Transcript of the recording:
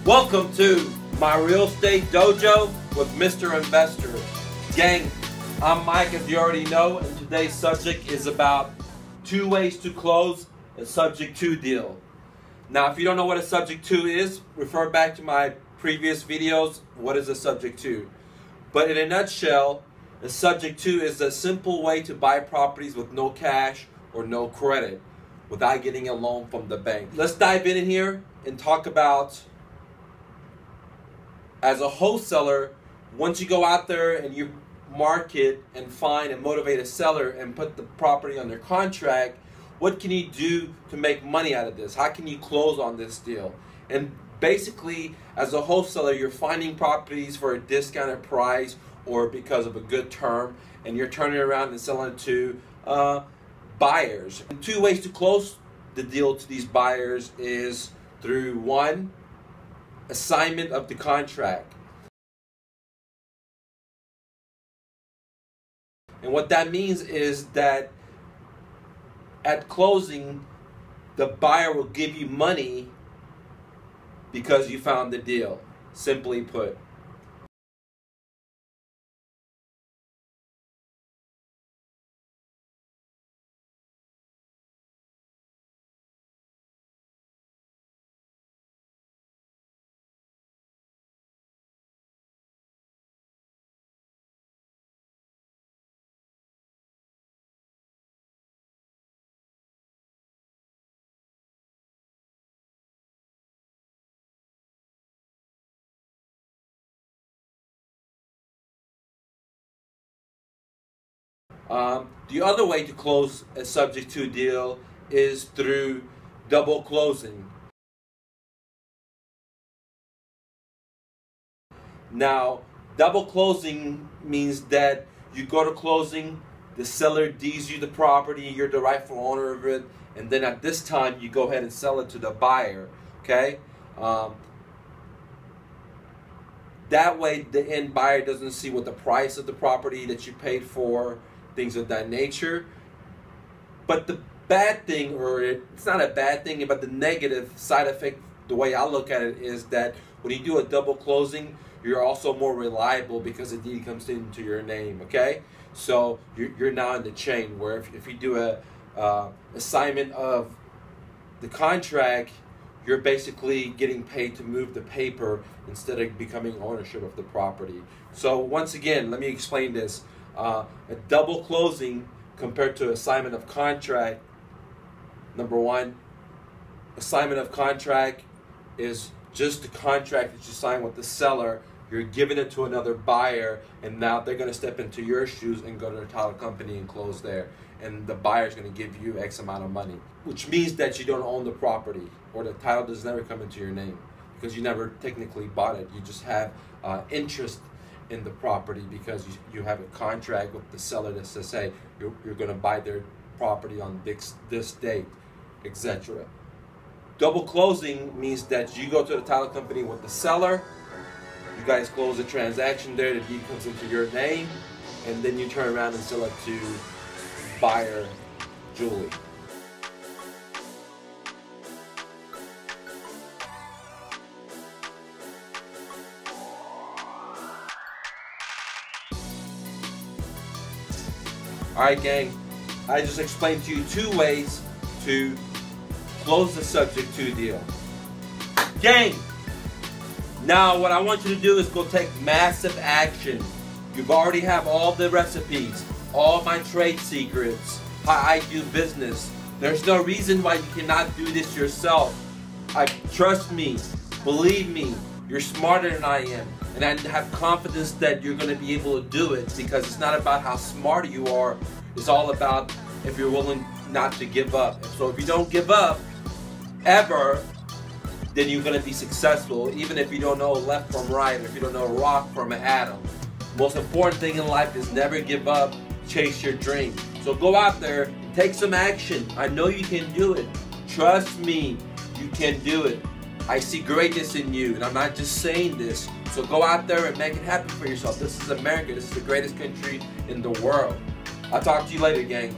Welcome to my real estate dojo with Mr. Investor. Gang, I'm Mike, as you already know, and today's subject is about 2 ways to close a subject to deal. Now, if you don't know what a subject to is, refer back to my previous videos. What is a subject to? But in a nutshell, a subject to is a simple way to buy properties with no cash or no credit without getting a loan from the bank. Let's dive in here and talk about, as a wholesaler, once you go out there and you market and find and motivate a seller and put the property under contract, what can you do to make money out of this? How can you close on this deal? And basically, as a wholesaler, you're finding properties for a discounted price or because of a good term, and you're turning around and selling it to buyers. And 2 ways to close the deal to these buyers is through 1, assignment of the contract. And what that means is that at closing, the buyer will give you money because you found the deal, simply put. The other way to close a subject to deal is through double closing. Now, double closing means that you go to closing, the seller deeds you the property, you're the rightful owner of it, and then at this time you go ahead and sell it to the buyer, okay? That way the end buyer doesn't see what the price of the property that you paid for, things of that nature. But the bad thing, or it's not a bad thing, but the negative side effect, the way I look at it, is that when you do a double closing, you're also more reliable because the deed comes into your name, okay? So you're now in the chain, where if you do a assignment of the contract, you're basically getting paid to move the paper instead of becoming ownership of the property. So once again, let me explain this. A double closing compared to assignment of contract. Number 1, assignment of contract is just the contract that you sign with the seller. You're giving it to another buyer, and now they're going to step into your shoes and go to the title company and close there. And the buyer's going to give you X amount of money, which means that you don't own the property, or the title does never come into your name because you never technically bought it. You just have interest in the property because you have a contract with the seller that says, hey, you're going to buy their property on this date, etc. Double closing means that you go to the title company with the seller, you guys close the transaction there, the deed comes into your name, and then you turn around and sell it to buyer Julie. Alright, gang, I just explained to you 2 ways to close the subject to deal. Gang, now what I want you to do is go take massive action. You already have all the recipes, all my trade secrets, how I do business. There's no reason why you cannot do this yourself. Trust me, believe me, you're smarter than I am. And I have confidence that you're going to be able to do it, because it's not about how smart you are. It's all about if you're willing not to give up. So if you don't give up, ever, then you're going to be successful, even if you don't know left from right, or if you don't know rock from an atom. Most important thing in life is never give up, chase your dream. So go out there and take some action. I know you can do it. Trust me, you can do it. I see greatness in you, and I'm not just saying this. So go out there and make it happen for yourself. This is America. This is the greatest country in the world. I'll talk to you later, gang.